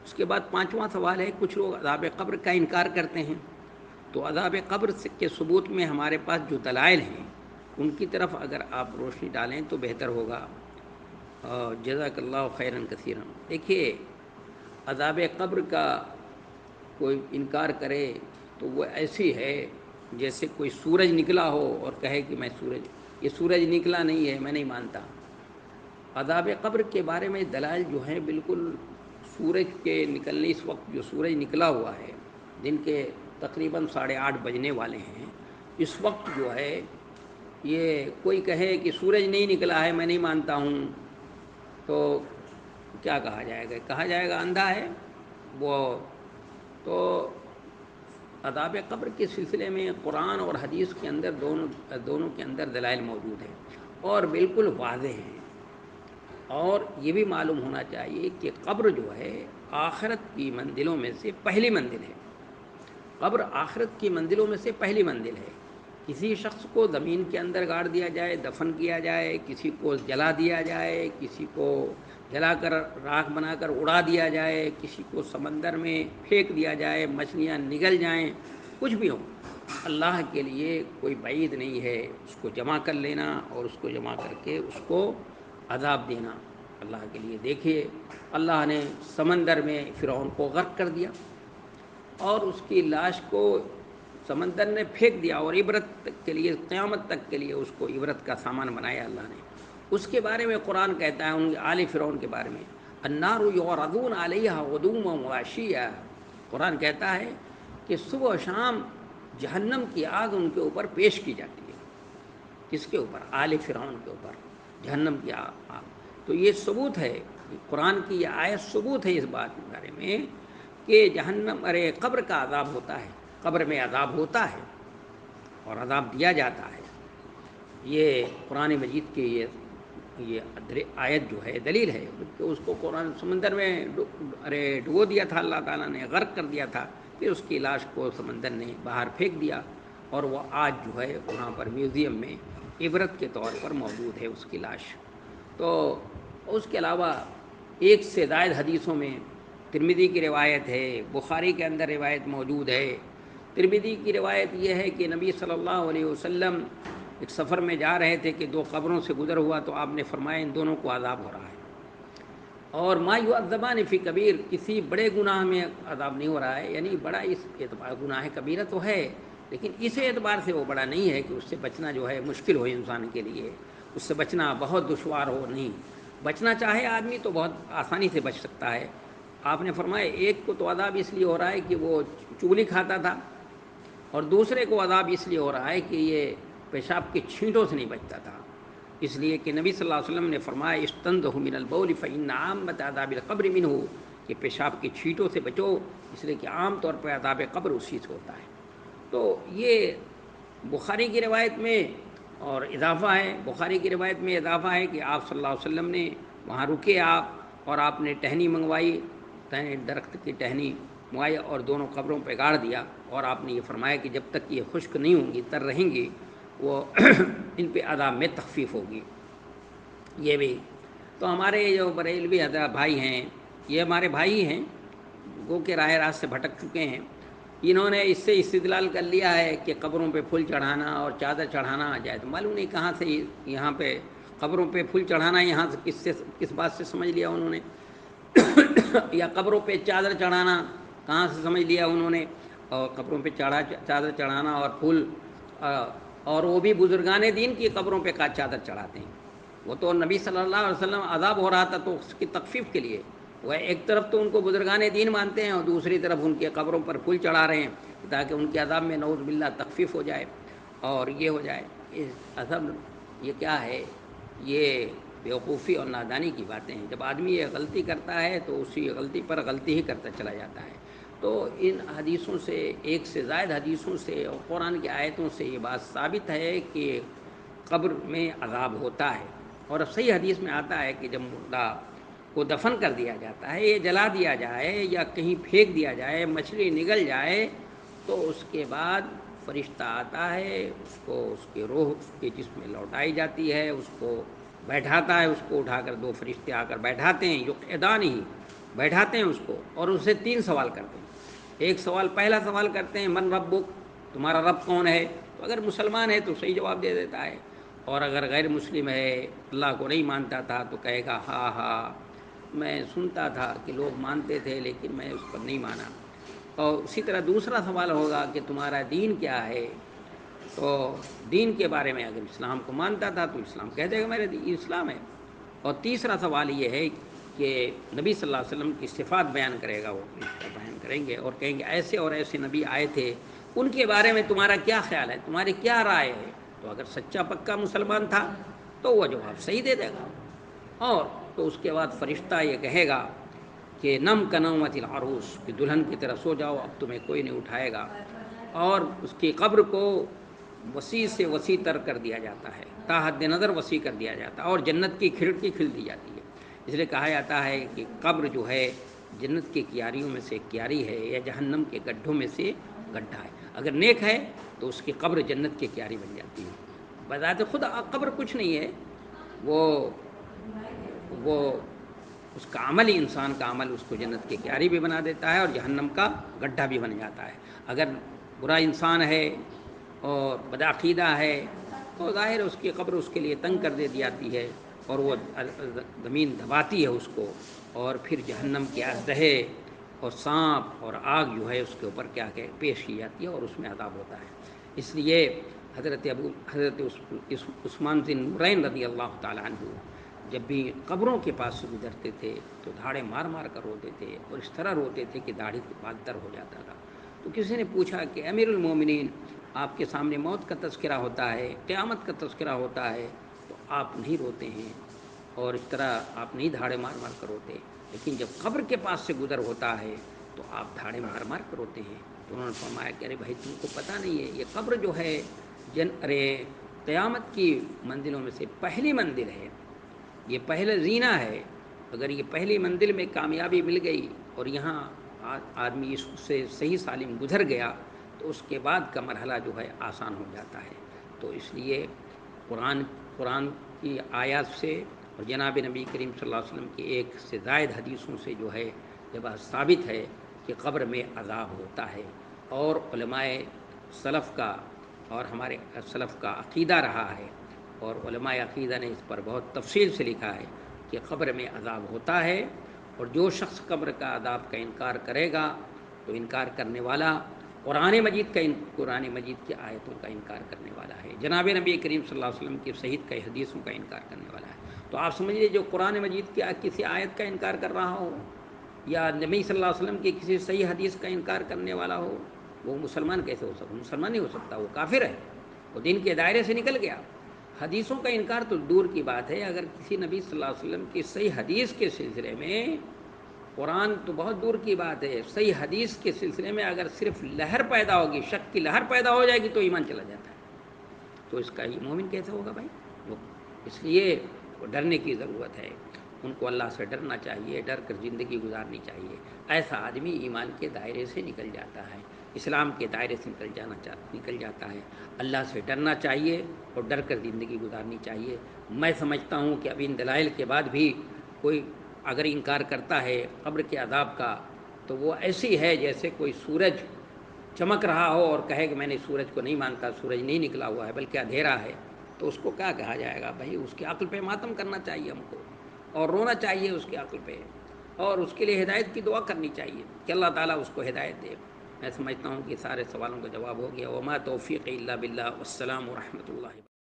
اس کے بعد پانچواں سوال ہے، کچھ لوگ عذاب قبر کا انکار کرتے ہیں، تو عذاب قبر کے ثبوت میں ہمارے پاس جو دلائل ہیں ان کی طرف اگر آپ روشنی ڈالیں تو بہتر ہوگا۔ جزاک اللہ خیراً کثیراً۔ دیکھیے، عذاب قبر کا کوئی انکار کرے تو وہ ایسی ہے جیسے کوئی سورج نکلا ہو اور کہے کہ یہ سورج نکلا نہیں ہے، میں نہیں مانتا۔ عذاب قبر کے بارے میں دلائل جو ہیں بالکل سورج کے نکلنے، اس وقت جو سورج نکلا ہوا ہے، دن کے تقریباً 8:30 بجنے والے ہیں، اس وقت جو ہے یہ کوئی کہے کہ سورج نہیں نکلا ہے، میں نہیں مانتا ہوں، تو کیا کہا جائے گا؟ کہا جائے گا اندھا ہے وہ۔ تو عذاب قبر کے سلسلے میں قرآن اور حدیث کے اندر دونوں کے اندر دلائل موجود ہیں اور بالکل واضح ہیں۔ اور یہ بھی معلوم ہونا چاہیے کہ قبر جو ہے آخرت کی منزلوں میں سے پہلی منزل ہے۔ قبر آخرت کی منزلوں میں سے پہلی منزل ہے۔ کسی شخص کو زمین کے اندر گاڑ دیا جائے، دفن کیا جائے، کسی کو جلا دیا جائے، کسی کو جلا کر راکھ بنا کر اڑا دیا جائے، کسی کو سمندر میں پھینک دیا جائے، مچھلیاں نگل جائیں، کچھ بھی ہو، اللہ کے لیے کوئی بعید نہیں ہے اس کو جمع کر لینا اور اس کو جمع کر کے اس کو عذاب دینا اللہ کے لیے۔ دیکھیے، اللہ نے سمندر میں فرعون کو غرق کر دیا اور اس کی لاش کو سمندر نے پھینک دیا، اور عبرت کے لیے، قیامت تک کے لیے اس کو عبرت کا سامان بنایا اللہ نے۔ اس کے بارے میں قرآن کہتا ہے، ان آل فرعون کے بارے میں، النار یعرضون علیہا غدوا وعشیا، قرآن کہتا ہے کہ صبح و شام جہنم کی آگ ان کے اوپر پیش کی جاتی ہے۔ کس کے اوپر؟ آل فرعون کے اوپر جہنم کی آگ۔ تو یہ ثبوت ہے، قرآن کی یہ آیت ثبوت ہے اس بات کے بارے میں کہ جہنم، قبر کا عذاب ہوتا ہے، قبر میں عذاب ہوتا ہے اور عذاب دیا جاتا ہے۔ یہ قرآن مجید کی یہ آیت جو ہے دلیل ہے کہ اس کو قرآن سمندر میں ڈبو دیا تھا، اللہ تعالیٰ نے غرق کر دیا تھا، پھر اس کی لاش کو سمندر نے باہر پھینک دیا، اور وہ آج جو ہے وہاں پر میوزیم میں عبرت کے طور پر موجود ہے اس کی لاش۔ تو اس کے علاوہ ایک سے زائد حدیثوں میں، ترمذی کی روایت ہے، بخاری کے اندر روایت موجود ہے۔ ترمذی کی روایت یہ ہے کہ نبی صلی اللہ علیہ وسلم ایک سفر میں جا رہے تھے کہ دو قبروں سے گزر ہوا تو آپ نے فرمایا ان دونوں کو عذاب ہو رہا ہے، اور ما یعذبان فی کبیر، کسی بڑے گناہ میں عذاب نہیں ہو رہا ہے، یعنی بڑا اس اعتبار، گناہ کبیرہ تو ہے لیکن اس اعتبار سے وہ بڑا نہیں ہے کہ اس سے بچنا جو ہے مشکل ہو انسان کے لیے، اس سے بچنا بہت دشوار ہو، نہیں، بچنا چاہے آدمی تو بہت آسانی سے بچ سکتا ہے۔ آپ نے فرمایا ایک کو تو عذاب اس لیے ہو رہا ہے کہ وہ چگلی کھاتا تھا، اور دوسرے کو عذاب اس لیے ہو رہا ہے کہ یہ پیشاب کے چھینٹوں سے نہیں بچتا تھا، اس لیے کہ نبی صلی اللہ علیہ وسلم نے فرمایا استنزہ من البول فإن عامۃ عذاب القبر منہ، کہ پیشاب کے چھینٹوں سے بچو، اس لیے کہ عام طور پر عذاب قبر اسی سے ہوتا ہے۔ تو یہ بخاری کی روایت میں اور اضافہ ہے، بخاری کی روایت میں اضافہ ہے کہ آپ صلی اللہ علیہ وسلم نے وہاں رکے آپ، اور آپ نے ٹہنی منگوائی، درخت کی ٹہنی منگوائی اور دونوں قبروں پہ گاڑ دیا، اور آپ نے یہ فرمایا کہ جب تک یہ خشک نہیں ہوں گی، تر رہیں گی، وہ ان پہ عذاب میں تخفیف ہوگی۔ یہ بھی تو ہمارے جو بریلوی حضرات بھائی ہیں، یہ ہمارے بھائی ہیں، گو کے راہ راست سے بھٹک چکے ہیں، انہوں نے اس سے استدلال کر لیا ہے کہ قبروں پہ پھول چڑھانا اور چادر چڑھانا جائے، تو معلوم نہیں کہاں سے یہاں پہ قبروں پہ پھول چڑھانا یہاں سے کس بات سے سمجھ لیا انہوں نے، یا قبروں پہ چادر چڑھانا کہاں سے سمجھ لیا انہوں نے، اور قبروں پہ چادر چڑھانا اور پھول، اور وہ بھی بزرگان دین کی قبروں پہ کا چادر چڑھاتے ہیں۔ وہ تو نبی صلی اللہ علیہ وسلم عذاب ہو رہا تھا تو اس کی تخفیف کے لیے وہ ایک طرف تو ان کو بزرگان دین مانتے ہیں اور دوسری طرف ان کے قبروں پر پھول چڑھا رہے ہیں تاکہ ان کے عذاب میں نعوذ باللہ تخفیف ہو جائے اور یہ ہو جائے۔ اصل یہ کیا ہے، یہ بیوقوفی اور نادانی کی باتیں ہیں۔ جب آدمی یہ غلطی کرتا ہے تو اسی غلطی پر غلطی ہی کرتا چلا جاتا ہے۔ تو ان حدیثوں سے، ایک سے زائد حدیثوں سے اور قرآن کی آیتوں سے یہ بات ثابت ہے کہ قبر میں عذاب ہوتا ہے، اور صحیح حدیث میں آتا ہے کہ جب مردہ کو دفن کر دیا جاتا ہے، یہ جلا دیا جائے یا کہیں پھینک دیا جائے، مچھلی نگل جائے، تو اس کے بعد فرشتہ آتا ہے، اس کو، اس کی روح اس کے جسم میں لوٹائی جاتی ہے، اس کو بیٹھاتا ہے، اس کو اٹھا کر دو فرشتے آ کر بیٹھاتے ہیں، یقعدانہ، بیٹھاتے ہیں اس کو اور اسے 3 سوال کرتے ہیں۔ ایک سوال، پہلا سوال کرتے ہیں من ربک، تمہارا رب کون ہے؟ تو اگر مسلمان ہے تو صحیح جواب دے دیتا ہے، اور اگر غیر مسلم ہے، اللہ کو نہیں مانتا تھا، تو کہے گا ہاں ہاں میں سنتا تھا کہ لوگ مانتے تھے لیکن میں اس پر نہیں مانا۔ اور اسی طرح دوسرا سوال ہوگا کہ تمہارا دین کیا ہے؟ تو دین کے بارے میں اگر اسلام کو مانتا تھا تو اسلام کہہ دے گا میرا دین اسلام ہے۔ اور تیسرا سوال یہ ہے کہ نبی صلی اللہ علیہ وسلم کی صفات بیان کرے گا، وہ بیان کریں گے اور کہیں گے ایسے اور ایسے نبی آئے تھے، ان کے بارے میں تمہارا کیا خیال ہے، تمہاری کیا رائے ہے؟ تو اگر سچا پکا مسلمان تھا تو وہ جواب صحیح دے دے گا، اور تو اس کے بعد فرشتہ یہ کہے گا کہ نم کنومت العروس، کہ دلہن کی طرح سو جاؤ، اب تمہیں کوئی نہیں اٹھائے گا، اور اس کی قبر کو وسیع سے وسیع تر کر دیا جاتا ہے، تا حد نظر وسیع کر دیا جاتا ہے، اور جنت کی کھڑکی کھل دی جاتی ہے۔ اس لیے کہا جاتا ہے کہ قبر جو ہے جنت کی کیاریوں میں سے کیاری ہے، یا جہنم کے گڈھوں میں سے گڈھا ہے۔ اگر نیک ہے تو اس کی قبر جنت کی کیاری بن جاتی ہے۔ بذات خود قبر کچھ نہیں ہے، وہ اس کا عمل ہی، انسان کا عمل اس کو جنت کی کیاری بھی بنا دیتا ہے اور جہنم کا گڈھا بھی بن جاتا ہے۔ اگر برا انسان ہے اور بدعقیدہ ہے تو ظاہر اس کی قبر اس کے لیے تنگ کر دے دی جاتی ہے، اور وہ زمین دباتی ہے اس کو، اور پھر جہنم کے اژدہے اور سانپ اور آگ جو ہے اس کے اوپر کیا کہ پیش کی جاتی ہے، اور اس میں عذاب ہوتا ہے۔ اس لیے حضرت عثمان بن نورین رضی اللہ تعالیٰ عنہ جب بھی قبروں کے پاس سے گزرتے تھے تو دھاڑے مار مار کر روتے تھے، اور اس طرح روتے تھے کہ داڑھی کے پاس در ہو جاتا تھا۔ تو کسی نے پوچھا کہ امیر المومنین، آپ کے سامنے موت کا تذکرہ ہوتا ہے، قیامت کا تذکرہ ہوتا ہے، تو آپ نہیں روتے ہیں، اور اس طرح آپ نہیں دھاڑے مار مار کر روتے، لیکن جب قبر کے پاس سے گزر ہوتا ہے تو آپ دھاڑے مار مار کر روتے ہیں۔ تو انہوں نے فرمایا کہ ارے بھائی تم کو پتہ نہیں ہے، یہ قبر جو ہے قیامت کی منزلوں میں سے پہلی منزل ہے، یہ پہلا زینہ ہے۔ اگر یہ پہلی منزل میں کامیابی مل گئی اور یہاں آدمی اس سے صحیح سالم گزر گیا تو اس کے بعد کا مرحلہ جو ہے آسان ہو جاتا ہے۔ تو اس لیے قرآن کی آیات سے اور جناب نبی کریم صلی اللہ علیہ وسلم کی ایک سے زائد حدیثوں سے جو ہے یہ بات ثابت ہے کہ قبر میں عذاب ہوتا ہے، اور علماء سلف کا اور ہمارے سلف کا عقیدہ رہا ہے، اور علماء عقیدہ نے اس پر بہت تفصیل سے لکھا ہے کہ قبر میں عذاب ہوتا ہے، اور جو شخص قبر کا عذاب کا انکار کرے گا تو انکار کرنے والا قرآن مجید کی آیتوں کا انکار کرنے والا ہے، جناب نبی کریم صلی اللہ علیہ وسلم کی صحیح کئی حدیثوں کا انکار کرنے والا ہے۔ تو آپ سمجھ لیجیے جو قرآن مجید کی کسی آیت کا انکار کر رہا ہو یا نبی صلی اللہ علیہ وسلم کی کسی صحیح حدیث کا انکار کرنے والا ہو، وہ مسلمان کیسے ہو سکتا؟ مسلمان نہیں ہو سکتا، وہ کافر ہے، وہ دین کے دائرے سے نکل گیا۔ حدیثوں کا انکار تو دور کی بات ہے، اگر کسی نبی صلی اللہ علیہ وسلم کی صحیح حدیث کے سلسلے میں، قرآن تو بہت دور کی بات ہے، صحیح حدیث کے سلسلے میں اگر صرف لہر پیدا ہوگی، شک کی لہر پیدا ہو جائے گی تو ایمان چلا جاتا ہے، تو اس کا یہ مومن کیسے ہوگا بھائی؟ اس لیے ڈرنے کی ضرورت ہے، ان کو اللہ سے ڈرنا چاہیے، ڈر کر زندگی گزارنی چاہیے۔ ایسا آدمی ایمان کے دائرے سے نکل جاتا ہے، اسلام کے دائرے سے نکل جاتا ہے۔ اللہ سے ڈرنا چاہیے اور ڈر کر زندگی گزارنی چاہیے۔ میں سمجھتا ہوں کہ اب ان دلائل کے بعد بھی کوئی اگر انکار کرتا ہے قبر کے عذاب کا تو وہ ایسی ہے جیسے کوئی سورج چمک رہا ہو اور کہے کہ میں نے سورج کو نہیں مانتا، سورج نہیں نکلا ہوا ہے بلکہ اندھیرا ہے، تو اس کو کیا کہا جائے گا بھائی؟ اس کی عقل پہ ماتم کرنا چاہیے ہم کو، اور رونا چاہیے اس کی عقل پہ، اور اس کے لیے ہدایت کی دعا کرنی چاہیے کہ اللہ تعالیٰ اس کو ہدایت دے۔ میں سمجھتا ہوں کہ سارے سوالوں کا جواب ہو گیا۔ وما توفیق الا باللہ، والسلام ورحمۃ اللہ۔